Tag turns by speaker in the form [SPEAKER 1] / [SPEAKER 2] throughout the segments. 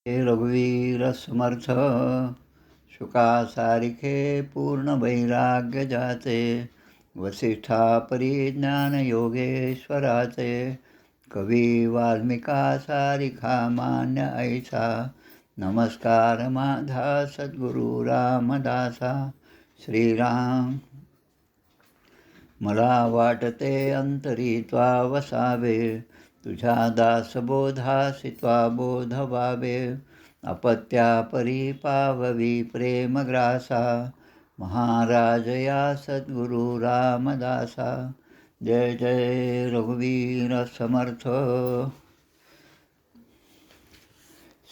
[SPEAKER 1] हे रघुवीर समर्थ शुकासारिखे पूर्ण वैराग्य जाचे वसिष्ठा परिज्ञान योगेश्वराचे कवी वाल्मिका सारिखा मान्य ऐसा नमस्कार माझा सद्गुरु रामदासा. श्रीराम मला वाटते अंतरी त्वा वसावे तुझ्या दासबोधासी त्वा बोध व्हावे अपत्या परिपाववी प्रेमग्रासा महाराज या सद्गुरु रामदासा. जय जय रघुवीर समर्थ.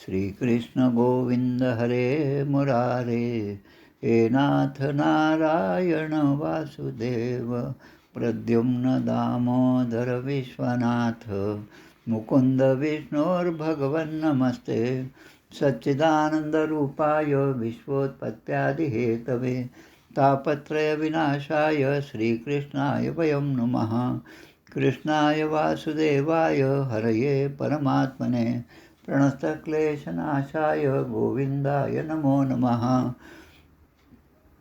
[SPEAKER 1] श्रीकृष्ण गोविंद हरे मुरारे हे नाथ नारायण वासुदेव प्रद्युम्न दामोदर विश्वनाथ मुकुंद विष्णोर्भगवन् नमस्ते सच्चिदानन्दरूपाय विश्वोत्पत्त्यादिहेतवे तापत्रय विनाशाय श्रीकृष्णाय वयं नमः. कृष्णाय वासुदेवाय हरये परमात्मने प्रणतक्लेशनाशाय गोविन्दाय नमो नमः.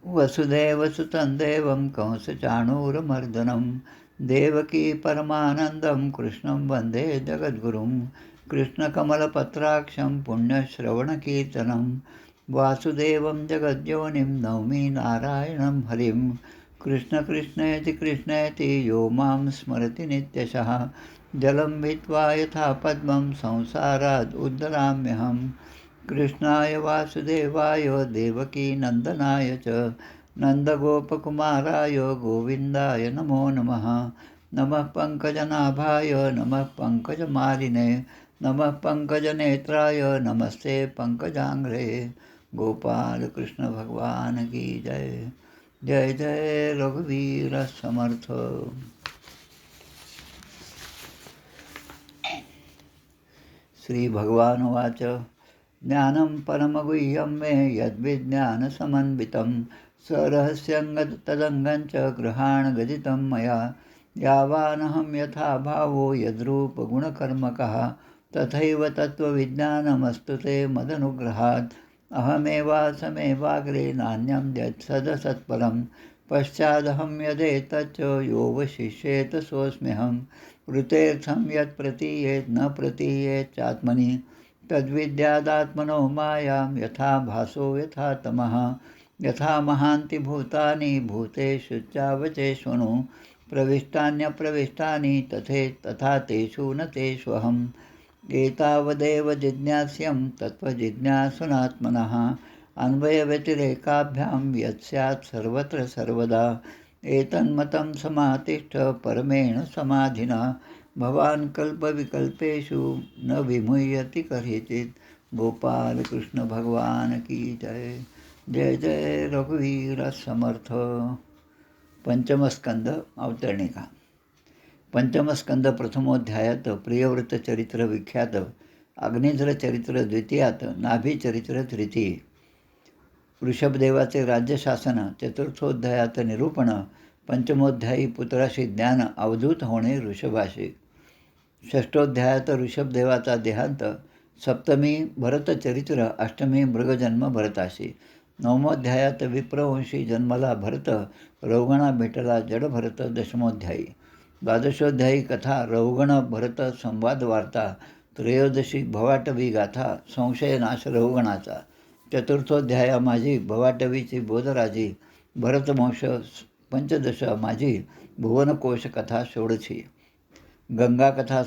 [SPEAKER 1] वसुदेवसुतं देवं कंसचाणूरमर्दनं देवकी परमानन्दं कृष्णं वन्दे जगद्गुरुं. कृष्णकमलपत्राक्षं पुण्यश्रवणकीर्तनं वासुदेवं जगद्योनिं नौमि नारायणं हरिं. कृष्णकृष्णेति कृष्णेति यो मां स्मरति नित्यशः जलं भित्वा यथा पद्मं संसाराद् उद्धराम्यहम्. कृष्णाय वासुदेवाय देवकी नन्दनाय च नन्दगोपकुमाराय गोविन्दाय नमो नमः. नमः पङ्कजनाभाय नमः पङ्कजमालिने नमः पङ्कजनेत्राय नमस्ते पङ्कजाङ्घ्रे. गोपाल कृष्ण भगवान की जय. जय जय रघुवीर समर्थ. श्री भगवानुवाच ज्ञानं परमगुह्यं मे यद्विज्ञानसमन्वितं सरहस्यं तदङ्गं च गृहाण गदितं मया यावानहं यथा भावो यद्रूपगुणकर्मकः तथैव तत्त्वविज्ञानमस्तु ते मदनुग्रहात्. अहमेवासमेवाग्रे नान्यं यत्सदसत्परं पश्चादहं यदेतच्च योऽवशिष्येत सोऽस्म्यहं. ऋतेऽर्थं यत् प्रतीयेत् न प्रतीयेत् चात्मनि तद्विद्यादात्मनो मायां यथा भासो यथा तमः. यथा महान्ति भूतानि भूतेषु चावचेष्वनु प्रविष्टान्यप्रविष्टानि तथा तेषु न तेष्वहम्. एतावदेव जिज्ञास्यं तत्त्वजिज्ञासुनात्मनः अन्वयव्यतिरेकाभ्यां यत् स्यात् सर्वत्र सर्वदा. एतन्मतं समातिष्ठ परमेण समाधिना भवान् कल्पविकल्पेषु न विमुह्यति कदाचित्. गोपाल कृष्ण भगवान की जय. जय जय रघुवीर समर्थ. पंचमस्कंद अवतरणिका. पंचमस्कंद प्रथमोध्यायात प्रियव्रतचरित्र विख्यात, अग्निध्रचरित्र द्वितीयात, नाभीचरित्र तृतीय. वृषभदेवाचे राज्यशासन चतुर्थोध्यायात निरूपण, पंचमोध्यायी पुत्राशी ज्ञान अवधूत होणे ऋषभाशी. षष्ठोध्यायात ऋषभदेवाचा देहांत, सप्तमी भरतचरित्र, अष्टमी मृगजन्म भरताशी. नवमोध्यायात विप्रवंशी जन्मला भरत, रौगणा भेटला जडभरत. दशमोध्यायी द्वादशोध्यायी कथा रौगण भरत संवाद वार्ता. त्रयोदशी भवाटवी गाथा, संशयनाश रौगणाचा. चतुर्थोध्याया माझी भवाटवीची बोधराजी, भरतवंश. पंचदश माझी भुवनकोश कथा षोडशी. गंगाकथा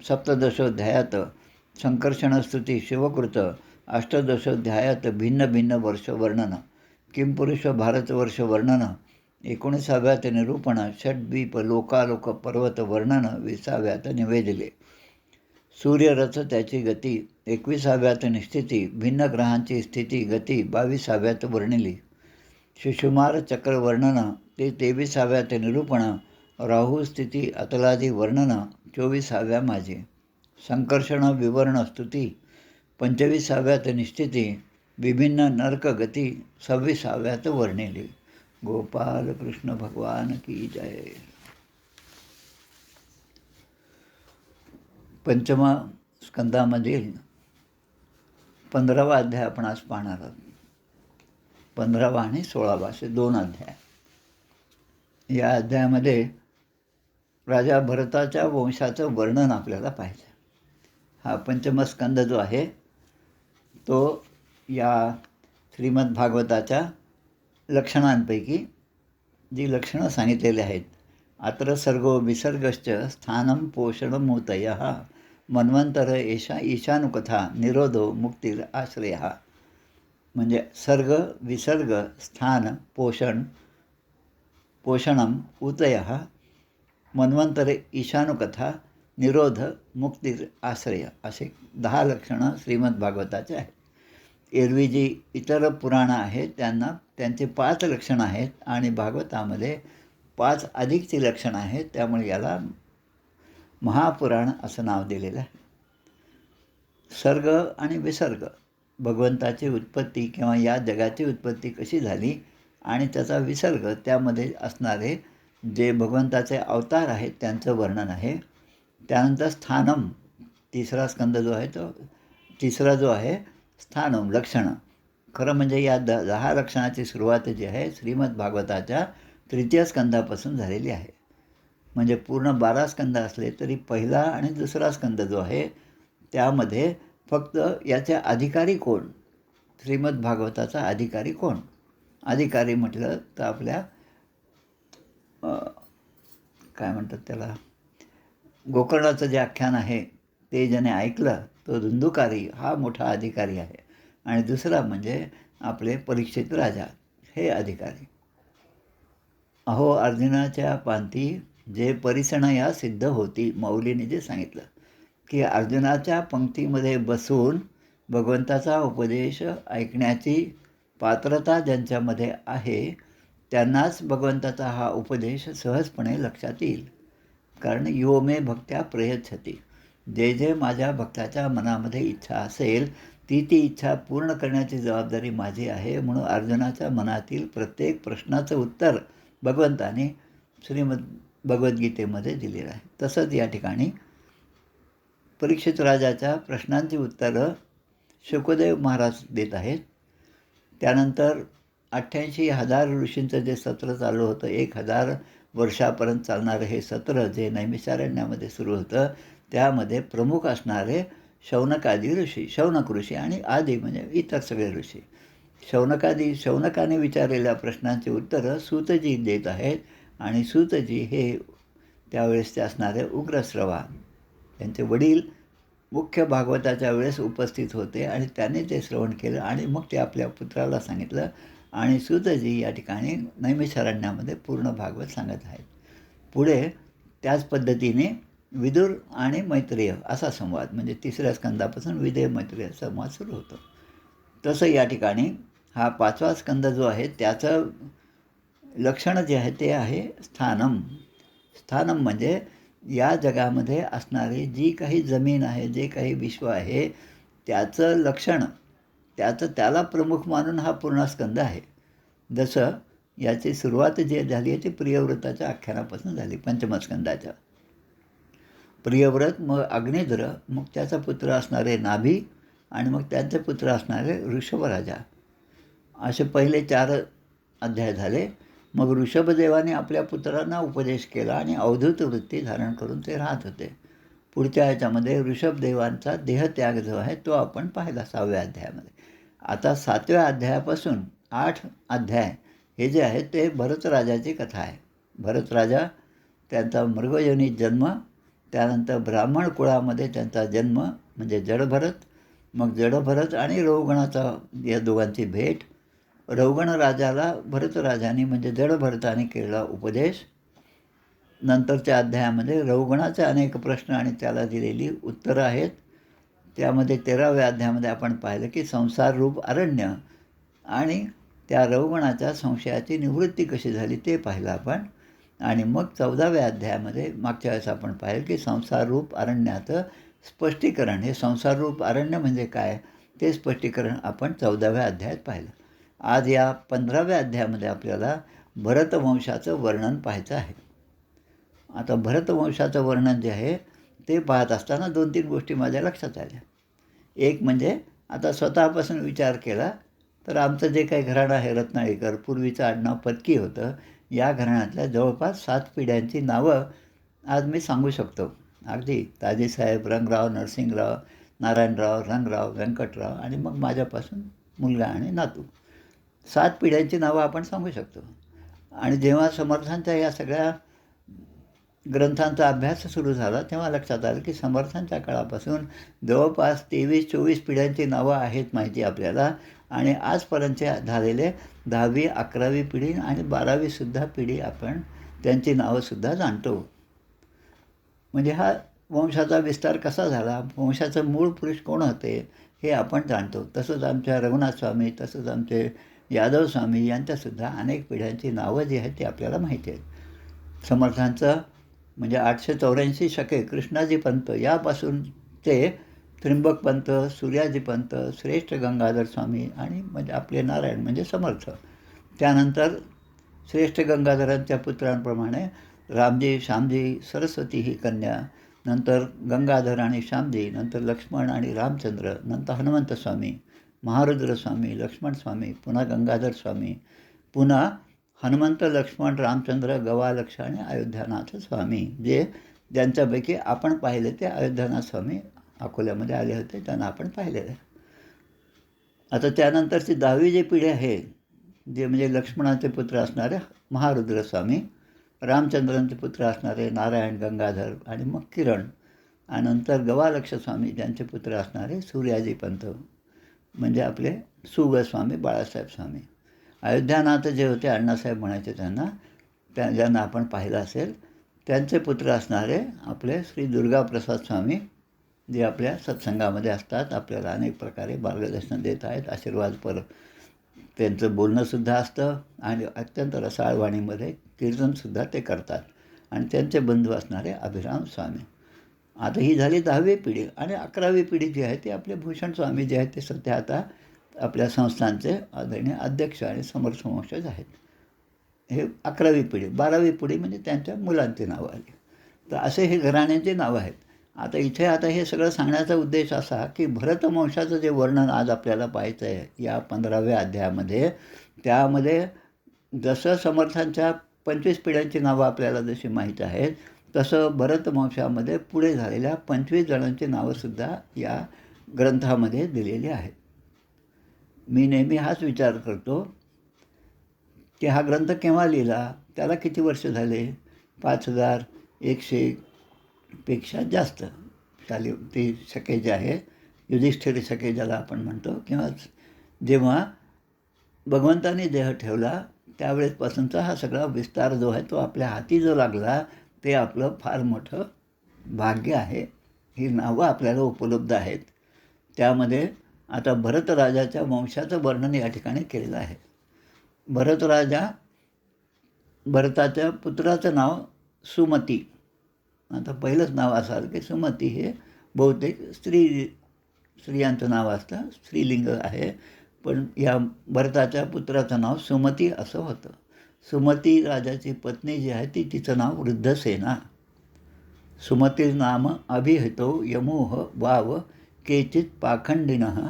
[SPEAKER 1] सप्तदशोध्यायात संकर्षणस्तुती शिवकृत. अष्टदशोध्यायात भिन्न भिन्न वर्षवर्णन, किंपुरुष भारतवर्ष वर्णन. 19व्यात निरूपण, षड्द्वीप लोकालोक पर्वत वर्णन. 20व्यात निवेदिले. सूर्यरथ त्याची गती. 21व्यात निस्थिती, भिन्न ग्रहांची स्थिती गती 22व्यात वर्णिली. शिशुमार चक्र वर्णन ते 23व्यात निरूपण, राहू स्थिती अतलादी वर्णन. 24व्या माझी. संकर्षण विवरण स्तुती 25व्यात निश्चिती, विभिन्न नरकगती 26व्यात वर्णिली. गोपाल कृष्ण भगवान की जय. पंचम स्कंदामधील 15वा अध्याय आपण आज पाहणार आहोत. 15वा आणि 16वा असे 2 अध्याय. या अध्यायामध्ये राजा भरताच्या वंशाचं वर्णन आपल्याला पाहिजे. हा पंचम स्कंद जो आहे तो या श्रीमद भागवताच्या लक्षणांपैकी जी लक्षणं सांगितलेली आहेत. अत्र सर्गो विसर्गश्च स्थानं पोषणमूतयः मन्वंतर एषा ईशानुकथा निरोधो मुक्तीर आश्रयः. म्हणजे सर्ग, विसर्ग, स्थान, पोषणम, उतयः, मन्वंतरे, ईशानुकथा, निरोध, मुक्तीर आश्रय असे 10 लक्षणं श्रीमद भागवताचे आहेत. एरवी जी इतर पुराणं आहेत त्यांचे 5 लक्षणं आहेत आणि भागवतामध्ये 5 अधिकची लक्षणं आहेत. त्यामुळे याला महापुराण असं नाव दिलेलं आहे. सर्ग आणि विसर्ग, भगवंताची उत्पत्ती किंवा या जगाची उत्पत्ती कशी झाली आणि त्याचा विसर्ग, त्यामध्ये असणारे जे भगवंताचे अवतार आहेत त्यांचं वर्णन आहे. त्यानंतर स्थानम, तिसरा स्कंद जो आहे तो तिसरा जो आहे स्थानम, लक्षणं. खरं म्हणजे या 10 लक्षणाची सुरुवात जी आहे श्रीमद भागवताच्या 3य स्कंदापासून झालेली आहे. म्हणजे पूर्ण 12 स्कंद असले तरी पहिला आणि दुसरा स्कंद जो आहे त्यामध्ये फक्त याचे अधिकारी कोण, श्रीमद भागवताचा अधिकारी कोण. अधिकारी म्हटलं तर आपल्या काय म्हणतात त्याला, गोकर्णाचं जे आख्यान आहे ते ज्याने ऐकलं तो धुंदुकारी हा मोठा अधिकारी आहे. आणि दुसरा म्हणजे आपले परीक्षित राजा हे अधिकारी. अहो अर्जुनाच्या पांती जे परिसणया सिद्ध होती, मौलीने जे सांगितलं की अर्जुनाच्या पंक्तीमध्ये बसून भगवंताचा उपदेश ऐकण्याची पात्रता ज्यांच्यामध्ये आहे त्यांनाच भगवंताचा हा उपदेश सहजपणे लक्षात येईल. कारण यो मे भक्त्या प्रयच्छती, जे जे माझ्या भक्ताच्या मनामध्ये इच्छा असेल ती इच्छा पूर्ण करण्याची जबाबदारी माझी आहे. म्हणून अर्जुनाच्या मनातील प्रत्येक प्रश्नाचं उत्तर भगवंताने श्रीमद भगवद्गीतेमध्ये दिलेलं आहे. तसंच या ठिकाणी परीक्षित राजाच्या प्रश्नांची उत्तरं शुकदेव महाराज देत आहेत. त्यानंतर 88,000 ऋषींचं जे सत्र चालू होतं, 1,000 वर्षापर्यंत चालणारं हे सत्र जे नैमिषारण्यामध्ये सुरू होतं, त्यामध्ये प्रमुख असणारे शौनकादी ऋषी, शौनक ऋषी आणि आदी म्हणजे इतर सगळे ऋषी. शौनकाने विचारलेल्या प्रश्नांची उत्तरं सूतजी देत आहेत. आणि सूतजी हे त्यावेळेसचे असणारे उग्रश्रवा, त्यांचे वडील मुख्य भागवताच्या वेळेस उपस्थित होते आणि त्याने ते श्रवण केलं आणि मग ते आपल्या पुत्राला सांगितलं. आणि सूतजी या ठिकाणी नैमिषारण्यामध्ये पूर्ण भागवत सांगत आहेत. पुढे त्याच पद्धतीने विदुर आणि मैत्रेय असा संवाद, म्हणजे 3ऱ्या स्कंदापासून विदेय मैत्रेय संवाद सुरू होतो. तसं या ठिकाणी हा 5वा स्कंद जो आहे त्याचं लक्षण जे आहे ते आहे स्थानम. स्थानम म्हणजे या जगामध्ये असणारी जी काही जमीन आहे, जे काही विश्व आहे त्याचं लक्षण, त्याला प्रमुख मानून हा पूर्ण स्कंद आहे. जसं याची सुरुवात जी झाली आहे ती प्रियव्रताच्या आख्यानापासून झाली, पंचम स्कंदाच्या. प्रियव्रत, मग अग्निध्र, मग त्याचा पुत्र असणारे नाभी आणि मग त्यांचे पुत्र असणारे ऋषभराजा, असे पहिले 4 अध्याय झाले. मग ऋषभदेवाने आपल्या पुत्रांना उपदेश केला आणि अवधूत वृत्ती धारण करून ते राहत होते. पुढच्या ह्याच्यामध्ये ऋषभदेवांचा देहत्याग जो आहे तो आपण पाहिला 6व्या अध्यायामध्ये. आता 7व्या अध्यायापासून 8 अध्याय हे जे आहे ते भरतराजाची कथा आहे. भरतराजा, त्यांचा मृगयोनीत जन्म, त्यानंतर ब्राह्मण कुळामध्ये त्यांचा जन्म म्हणजे जडभरत, मग जडभरत आणि रौगणाचा या दोघांची भेट. रौगण राजाला भरतराजाने म्हणजे जडभरताने केलेला उपदेश. नंतरच्या अध्यायामध्ये रौगणाचे अनेक प्रश्न आणि त्याला दिलेली उत्तरं आहेत. त्यामध्ये 13व्या अध्यायामध्ये आपण पाहिलं की संसाररूप अरण्य आणि त्या रौगणाच्या संशयाची निवृत्ती कशी झाली ते पाहिलं आपण. आणि मग 14व्या अध्यायामध्ये मागच्या वेळेस आपण पाहिलं की संसाररूप अरण्याचं स्पष्टीकरण, हे संसाररूप अरण्य म्हणजे काय ते स्पष्टीकरण आपण 14व्या अध्यायात पाहिलं. आज या 15व्या अध्यायामध्ये आपल्याला भरतवंशाचं वर्णन पाहायचं आहे. आता भरतवंशाचं वर्णन जे आहे ते पाहत असताना 2-3 गोष्टी माझ्या लक्षात आल्या. एक म्हणजे आता स्वतःपासून विचार केला तर आमचं जे काही घराणं आहे रत्नाळीकर, पूर्वीचं आडनाव पत्की होतं, या घराण्यातल्या जवळपास 7 पिढ्यांची नावं आज मी सांगू शकतो. अगदी ताजेसाहेब, रंगराव, नरसिंगराव, नारायणराव, रंगराव, व्यंकटराव आणि मग माझ्यापासून मुलगा आणि नातू. 7 पिढ्यांची नावं आपण सांगू शकतो. आणि जेव्हा समर्थांच्या या सगळ्या ग्रंथांचा अभ्यास सुरू झाला तेव्हा लक्षात आलं की समर्थांच्या काळापासून जवळपास 23-24 पिढ्यांची नावं आहेत माहिती आपल्याला. आणि आजपर्यंत झालेले 10वी 11वी पिढी आणि 12वी सुद्धा पिढी आपण त्यांची नावंसुद्धा जाणतो. म्हणजे हा वंशाचा विस्तार कसा झाला, वंशाचं मूळ पुरुष कोण होते हे आपण जाणतो. तसंच आमच्या रघुनाथ स्वामी, तसंच आमचे यादव स्वामी यांच्यासुद्धा अनेक पिढ्यांची नावं जी आहेत ती आपल्याला माहिती आहेत. समर्थांचं म्हणजे 884 शके कृष्णाजी पंत यापासून ते त्र्यंबक पंत, सूर्याजी पंत, श्रेष्ठ गंगाधर स्वामी आणि म्हणजे आपले नारायण म्हणजे समर्थ. त्यानंतर श्रेष्ठ गंगाधरांच्या पुत्रांप्रमाणे रामजी, श्यामजी, सरस्वती ही कन्या, नंतर गंगाधर आणि श्यामजी, नंतर लक्ष्मण आणि रामचंद्र, नंतर हनुमंत स्वामी, महारुद्र स्वामी, लक्ष्मण स्वामी, पुन्हा गंगाधर स्वामी, पुन्हा हनुमंत, लक्ष्मण, रामचंद्र, गवालक्ष आणि अयोध्यानाथ स्वामी, जे ज्यांच्यापैकी आपण पाहिले ते अयोध्यानाथ स्वामी अकोल्यामध्ये आले होते, त्यांना आपण पाहिलेलं आहे. आता त्यानंतरची 10वी जी पिढी आहे, जे म्हणजे लक्ष्मणाचे पुत्र असणारे महारुद्र स्वामी, रामचंद्रांचे पुत्र असणारे नारायण, गंगाधर आणि मग किरण, आणि नंतर गवालक्ष स्वामी ज्यांचे पुत्र असणारे सूर्याजी पंत म्हणजे आपले सुगस्वामी बाळासाहेब स्वामी. अयोध्यानाथ जे होते अण्णासाहेब म्हणायचे त्यांना, ज्यांना आपण पाहिलं असेल, त्यांचे पुत्र असणारे आपले श्री दुर्गाप्रसाद स्वामी, जे आपल्या सत्संगामध्ये असतात, आपल्याला अनेक प्रकारे मार्गदर्शन देत आहेत, आशीर्वादपर त्यांचं बोलणंसुद्धा असतं आणि अत्यंत रसाळवाणीमध्ये कीर्तनसुद्धा ते करतात. आणि त्यांचे बंधू असणारे अभिराम स्वामी. आता ही झाली 10वी पिढी. आणि 11वी पिढी जी आहे ती आपले भूषण स्वामी जे आहेत ते सध्या आता आपल्या संस्थांचे आदरणीय अध्यक्ष आणि समर्थवंशज आहेत. हे 11वी पिढी. 12वी पिढी म्हणजे त्यांच्या मुलांची नावं आली. तर असे हे घराण्यांची नावं आहेत. आता हे सगळं सांगण्याचा उद्देश असा की भरतवंशाचं जे वर्णन आज आपल्याला पाहायचं आहे या 15व्या अध्यायामध्ये, त्यामध्ये जसं समर्थांच्या 25 पिढ्यांची नावं आपल्याला जशी माहीत आहेत, तसं भरतवंशामध्ये पुढे झालेल्या 25 जणांची नावंसुद्धा या ग्रंथामध्ये दिलेली आहेत. मी नेहमी हाच विचार करतो की हा ग्रंथ केव्हा लिहिला, त्याला किती वर्ष झाले. 5100 पेक्षा जास्त ते शके जे आहे, युधिष्ठिर शके ज्याला आपण म्हणतो, किंवा जेव्हा भगवंताने देह ठेवला त्यावेळेसपासूनचा हा सगळा विस्तार जो आहे तो आपल्या हाती जो लागला, ते आपलं फार मोठं भाग्य आहे. ही नावं आपल्याला उपलब्ध आहेत. त्यामध्ये आता भरतराजाच्या वंशाचं वर्णन या ठिकाणी केलेलं आहे. भरताच्या पुत्राचं नाव सुमती. आता पहिलंच नाव असाल की सुमती हे बहुतेक स्त्रियांचं नाव असतं, स्त्रीलिंग आहे. पण या भरताच्या पुत्राचं नाव सुमती असं होतं. सुमती राजाची पत्नी जी आहे तिचं नाव वृद्धसेना. सुमती नाम अभिहितो यमोह वाव केचित पाखंडिनः.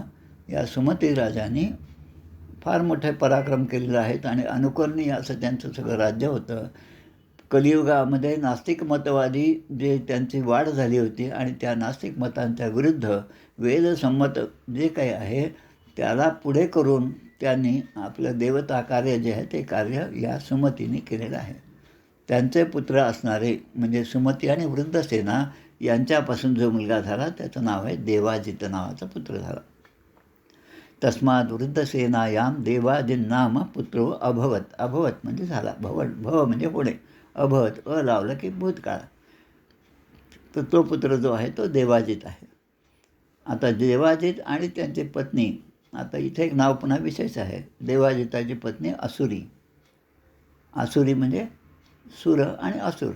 [SPEAKER 1] या सुमती राजांनी फार मोठे पराक्रम केलेले आहेत आणि अनुकरणीय असं त्यांचं सगळं राज्य होतं. कलियुगामध्ये नास्तिक मतवादी जे त्यांची वाढ झाली होती आणि त्या नास्तिक मतांच्या विरुद्ध वेदसंमत जे काही आहे त्याला पुढे करून त्यांनी आपलं देवता कार्य जे आहे ते कार्य या सुमतीने केलेलं आहे. त्यांचे पुत्र असणारे म्हणजे सुमती आणि वृद्धसेना यांच्यापासून जो मुलगा झाला त्याचं नाव आहे देवाजित नावाचा पुत्र झाला. तस्माद वृद्धसेनायां देवाजिन्नाम पुत्रो अभवत. अभवत म्हणजे झाला, भव म्हणजे होणे, अभवत लावलं की भूतकाळ. तर तो पुत्र जो आहे तो देवाजित आहे. आता देवाजित आणि त्यांची पत्नी, आता इथे एक नाव पुन्हा विशेष आहे. देवाजिताची पत्नी असुरी. असुरी म्हणजे सुर आणि असुर.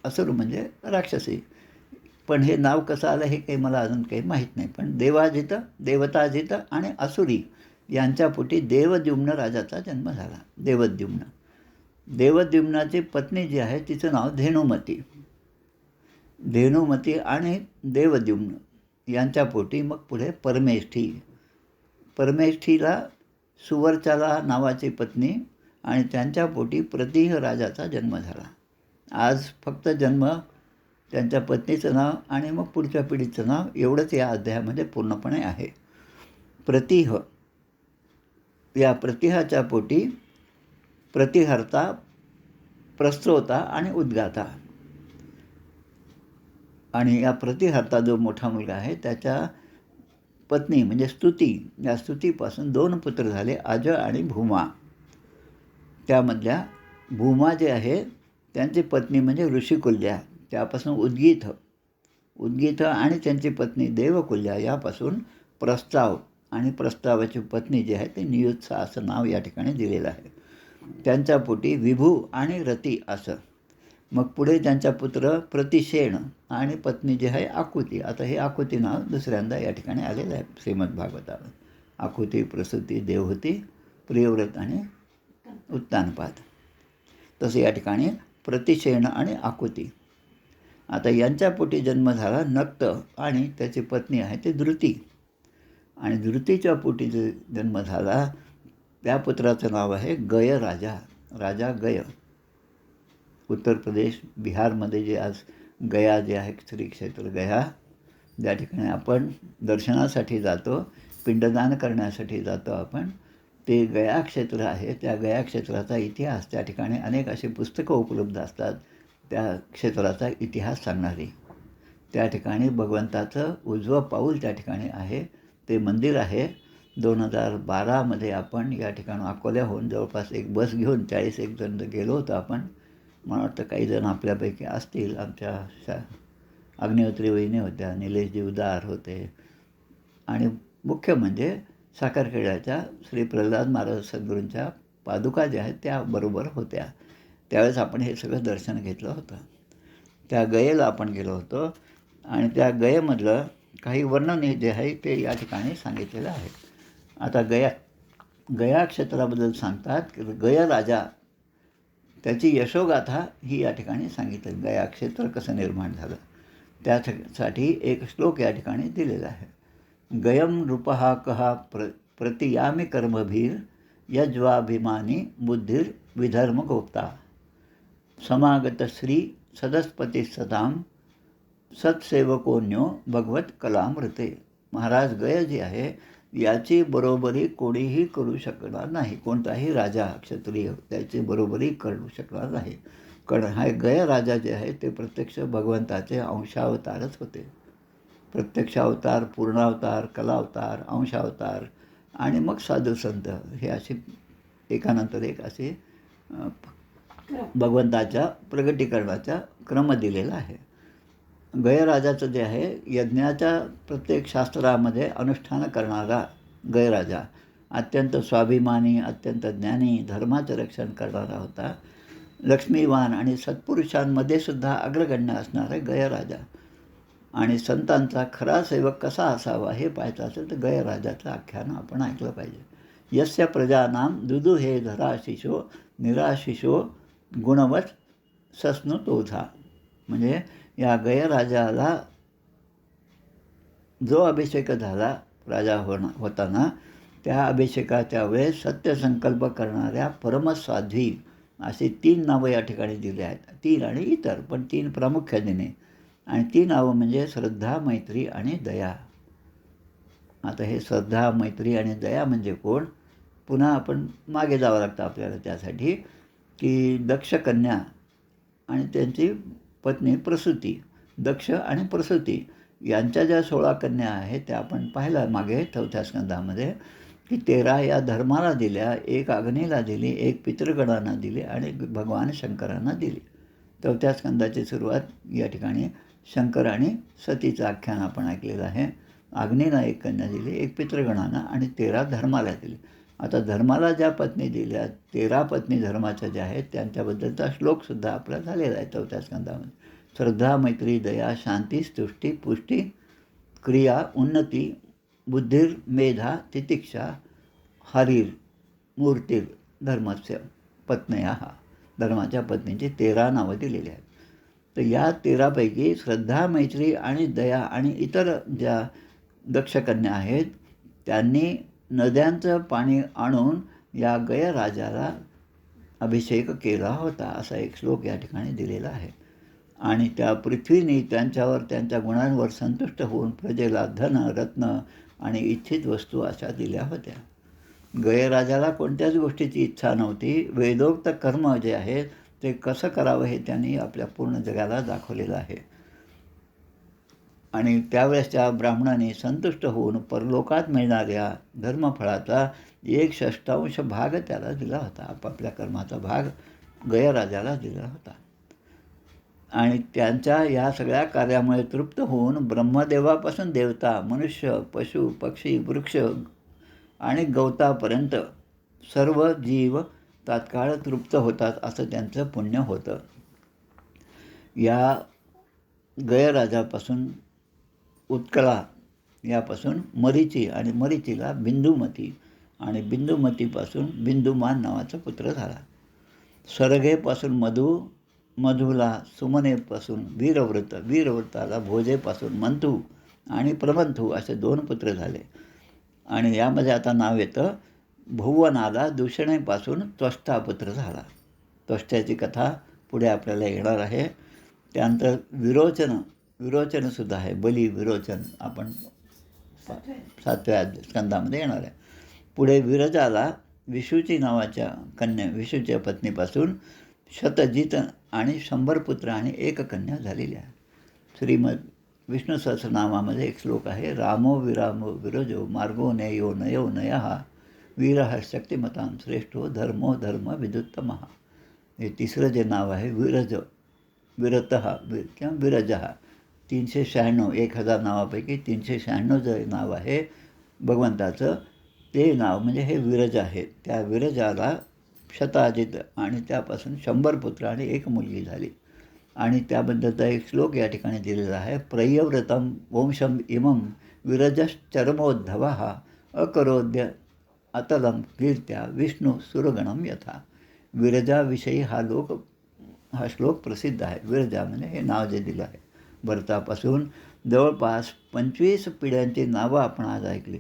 [SPEAKER 1] असुर म्हणजे राक्षसी. पण हे नाव कसं आलं हे काही मला अजून काही माहीत नाही. पण देवाजित, देवताजित आणि असुरी यांच्या पोटी देवद्युम्न राजाचा जन्म झाला. देवद्युम्नाची पत्नी जी आहे तिचं नाव धेनुमती. धेनुमती आणि देवद्युम्न यांच्या पोटी मग पुढे परमेष्ठी परमेष्ठीला सुवर्चाला नावाची पत्नी आणि त्यांच्या पोटी प्रतिह राजाचा जन्म झाला. आज फक्त जन्म, त्यांच्या पत्नीचं नाव आणि मग पुढच्या पिढीचं नाव एवढंच या अध्यायामध्ये पूर्णपणे आहे. प्रतिह, या प्रतिहाच्या पोटी प्रतिहर्ता, प्रस्त्रोता आणि उद्गाता. आणि या प्रतिहर्ता जो मोठा मुलगा आहे त्याच्या पत्नी म्हणजे स्तुती, या स्तुतीपासून 2 पुत्र झाले, अज आणि भूमा. त्यामधल्या भूमा जे आहे त्यांची पत्नी म्हणजे ऋषिकुल्या, त्यापासून उद्गीथ आणि त्यांची पत्नी देवकुल्या, यापासून प्रस्ताव आणि प्रस्तावाची पत्नी जी आहे ती नियुत्सा असं नाव या ठिकाणी दिलेलं आहे. त्यांच्या पोटी विभू आणि रती असं. मग पुढे त्यांचा पुत्र प्रतिशेण आणि पत्नी जी आहे आकुती. आता हे आकुती नाव दुसऱ्यांदा या ठिकाणी आलेलं आहे श्रीमद भागवतावर. आकुती, प्रसूती, देवहूती, प्रियव्रत आणि उत्तानपाद. तसं या ठिकाणी प्रतिशेण आणि आकुती. आता यांच्या पोटी जन्म झाला नक्त आणि त्याची पत्नी आहे ती धृती. आणि धृतीच्या पोटी जो जन्म झाला त्या पुत्राचं नाव आहे गय राजा. राजा गय. उत्तर प्रदेश, बिहारमध्ये जे आज गया जे आहे श्री क्षेत्र गया, ज्या ठिकाणी आपण दर्शनासाठी जातो, पिंडदान करण्यासाठी जातो आपण, ते गया क्षेत्र आहे. त्या गया क्षेत्राचा इतिहास, त्या ठिकाणी अनेक अशी पुस्तकं उपलब्ध असतात त्या क्षेत्राचा इतिहास सांगणारी. त्या ठिकाणी भगवंताचं उजवं पाऊल त्या ठिकाणी आहे. ते मंदिर आहे. 2012मध्ये आपण या ठिकाणी अकोल्याहून जवळपास एक बस घेऊन 40 जण गेलो होतो आपण. मला वाटतं काही जण आपल्यापैकी असतील. आमच्या अग्निहोत्री वहिनी होत्या, निलेशजी उदार होते आणि मुख्य म्हणजे साखरखेड्याच्या श्री प्रल्हाद महाराज सद्गुरूंच्या पादुका ज्या आहेत त्या बरोबर होत्या. त्यावेळेस आपण हे सगळं दर्शन घेतलं होतं. त्या गयेला आपण गेलो होतो आणि त्या गयेमधलं काही वर्णन जे आहे ते या ठिकाणी सांगितलेलं आहे. आता गया क्षेत्राबद्दल सांगतात की गय राजा, त्याची यशोगाथा ही या ठिकाणी सांगितली. गया क्षेत्र कसं निर्माण झालं त्यासाठी एक श्लोक या ठिकाणी दिलेला आहे. गयम नृपहा कहा प्रतियामी कर्मभीर यज्वाभिमानी बुद्धिर विधर्म गोप्ता समागत श्री सदस्पती सताम सत्सेवकोन्यो भगवत कलामृते. महाराज गय जे आहे याची बरोबरी कोणीही करू शकणार नाही. कोणताही राजा क्षत्रिय त्याची बरोबरी करू शकणार नाही. कारण हा गय राजा जे आहे ते प्रत्यक्ष भगवंताचे अंशावतारच होते. प्रत्यक्ष अवतार, पूर्णावतार, कलावतार, अंशावतार आणि मग साधू संत, हे असे एकानंतर एक असे भगवंताच्या प्रगटीकरणाचा क्रम दिलेला आहे. गयराजाचं जे आहे यज्ञाच्या प्रत्येक शास्त्रामध्ये अनुष्ठान करणारा गयराजा, अत्यंत स्वाभिमानी, अत्यंत ज्ञानी, धर्माचं रक्षण करणारा होता. लक्ष्मीवान आणि सत्पुरुषांमध्ये सुद्धा अग्रगण्य असणारा गयराजा. आणि संतांचा खरा सेवक कसा असावा हे पाहायचं असेल तर गयराजाचं आख्यान आपण ऐकलं पाहिजे. यस्य प्रजानाम दुदुहे धराशिशो निराशिशो गुणवत सस्नुतोधा. म्हणजे या गयराजाला जो अभिषेक झाला राजा होताना, त्या अभिषेकाच्या वेळेस सत्यसंकल्प करणाऱ्या परमसाध्वी अशी 3 नावं या ठिकाणी दिली आहेत. 3 आणि इतर, पण 3 प्रामुख्याने. आणि ती नावं म्हणजे श्रद्धा, मैत्री आणि दया. आता हे श्रद्धा, मैत्री आणि दया म्हणजे कोण? पुन्हा आपण मागे जावं लागतं आपल्याला त्यासाठी, की दक्ष कन्या आणि त्यांची पत्नी प्रसूती. दक्ष आणि प्रसूती यांच्या ज्या 16 कन्या आहेत त्या आपण पाहिला मागे 4थ्या स्कंदामध्ये, की 13 या धर्माला दिल्या, 1 अग्नीला दिली, 1 पितृगणांना दिली आणि भगवान शंकरांना दिली. 4थ्या स्कंदाची सुरुवात या ठिकाणी शंकर आणि सतीचं आख्यान आपण ऐकलेलं आहे. अग्नीला 1 कन्या दिली, 1 पितृगणांना आणि 13 धर्माला दिली. आता धर्माला ज्या पत्नी दिल्या, 13 पत्नी धर्माच्या ज्या आहेत त्यांच्याबद्दलचा श्लोकसुद्धा आपला झालेला आहे 4थ्या स्कंदामध्ये. श्रद्धा, मैत्री, दया, शांती, स्तुष्टी, पुष्टी, क्रिया, उन्नती, बुद्धिर, मेधा, तितिक्षा, हरीर, मूर्तीर, धर्मस्य पत्न्या. धर्माच्या पत्नींची 13 नावं दिलेली आहेत. तर या 13पैकी श्रद्धा, मैत्री आणि दया आणि इतर ज्या दक्षकन्या आहेत त्यांनी नद्यांचं पाणी आणून या गयराजाला अभिषेक केला होता, असा एक श्लोक या ठिकाणी दिलेला आहे. आणि त्या पृथ्वीने त्यांच्यावर त्यांच्या गुणांवर संतुष्ट होऊन प्रजेला धन, रत्न आणि इच्छित वस्तू अशा दिल्या होत्या. गयराजाला कोणत्याच गोष्टीची इच्छा नव्हती. वेदोक्त कर्म जे आहे ते कसं करावं हे त्यांनी आपल्या पूर्ण जगाला दाखवलेलं आहे. आणि त्यावेळेसच्या ब्राह्मणाने संतुष्ट होऊन परलोकात मिळणाऱ्या धर्मफळाचा 1/6 भाग त्याला दिला होता. आपापल्या कर्माचा भाग गयराजाला दिला होता. आणि त्यांच्या या सगळ्या कार्यामुळे तृप्त होऊन ब्रह्मदेवापासून देवता, मनुष्य, पशु, पक्षी, वृक्ष आणि गवतापर्यंत सर्व जीव तात्काळ तृप्त होतात, असं त्यांचं पुण्य होतं. या गयराजापासून उत्कला यापासून मरीची आणि मरीचीला बिंदुमती आणि बिंदुमतीपासून बिंदुमान नावाचा पुत्र झाला. सरगेपासून मधु, मधूला सुमनेपासून वीरव्रत, वीरव्रताला भोजेपासून मंथू आणि प्रमंथू असे 2 पुत्र झाले. आणि यामध्ये आता नाव येतं भुवनाला दूषणेपासून त्वष्टा पुत्र झाला. त्वष्ट्याची कथा पुढे आपल्याला येणार आहे. त्यानंतर विरोचनसुद्धा आहे. बली विरोचन आपण 7व्या स्कंदामध्ये येणार आहे. पुढे विरजाला विशुची नावाच्या कन्या, विशूच्या पत्नीपासून शतजित आणि 100 पुत्र आणि 1 कन्या झालेली आहे. श्रीमद विष्णू सहस्रनामामध्ये एक श्लोक आहे, रामो विरामो विरजो मार्गो नयो नयो नयः वीरः शक्तिमतां श्रेष्ठो धर्मो धर्म विदुत्तमः. हे तिसरं जे नाव आहे विरज, विरतः किंवा विरजः, 396 1000 नावापैकी 396 जे नाव आहे भगवंताचं, ते नाव म्हणजे हे विरज आहे. त्या विरजाला शताजित आणि त्यापासून 100 पुत्र आणि 1 मुलगी झाली. आणि त्याबद्दलचा एक श्लोक या ठिकाणी दिलेला आहे, प्रयव्रतम वंशम इमं विरजश्चरमोद्धवः अकरोद्य अतलम कीर्त्या विष्णू सुरगणम यथा. विरजाविषयी हा श्लोक प्रसिद्ध आहे. विरजा म्हणजे हे नाव जे दिलं आहे. भरतापासून जवळपास 25 पिढ्यांची नावं आपण आज ऐकली.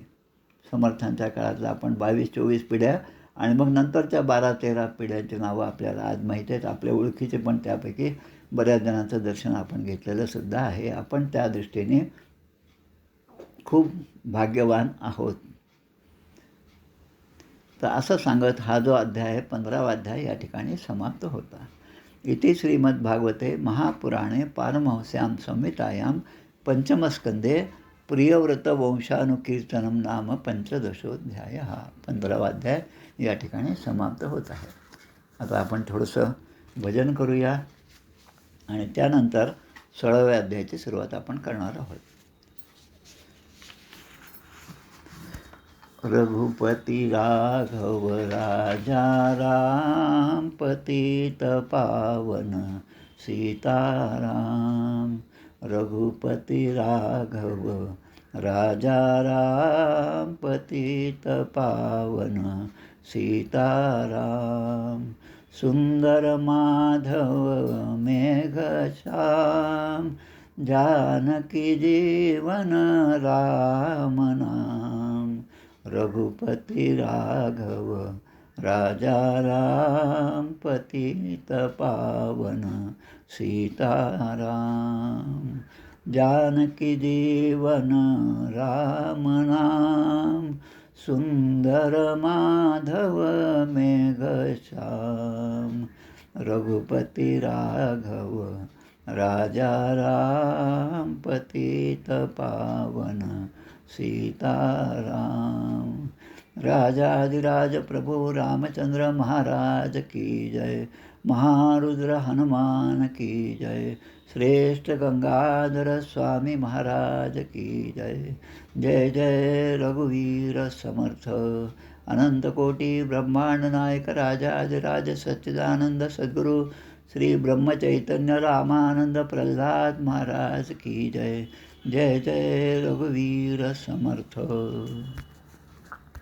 [SPEAKER 1] समर्थांच्या काळातलं आपण 22-24 पिढ्या आणि मग नंतरच्या 12-13 पिढ्यांची नावं आपल्याला आज माहिती आहेत. आपल्या ओळखीचे पण त्यापैकी बऱ्याच जणांचं दर्शन आपण घेतलेलं सुद्धा आहे. आपण त्या दृष्टीने खूप भाग्यवान आहोत. तर असं सांगत हा जो अध्याय आहे 15वा अध्याय या ठिकाणी समाप्त होता. इति श्रीमद्भागवते महापुराणे पारमहंस्यां संहितायां पंचमस्कंदे प्रियव्रतवंशानुकीर्तनम नाम 15दशोऽध्यायः. 15वा अध्याय या ठिकाणी समाप्त होत आहे. आता आपण थोडंसं भजन करूया आणि त्यानंतर 16व्या अध्यायाची सुरुवात आपण करणार आहोत. रघुपति राघव राजा राम पतित पावन सीताराम. रघुपति राघव राजा राम पतित पावन सीताराम. सुंदर माधव मेघ श्याम जानकी जीवन राम नाम. रघुपति राघव राजा राम पतित पावन सीताराम. जानकी जीवन राम नाम. सुंदर माधव मेघ श्याम. रघुपति राघव राजा राम पतित पावन सीताराम. राजाधिराज प्रभु रामचंद्र महाराज की जय. महारुद्र हनुमान की जय. श्रेष्ठ गंगाधर स्वामी महाराज की जय. जय जय रघुवीर समर्थ. अनंत कोटी ब्रह्मांड नायक राजाधिराज सच्चिदानंद सद्गुरु श्री ब्रह्मचैतन्य रामानंद प्रल्हाद महाराज की जय. जय जय रघुवीर समर्थ.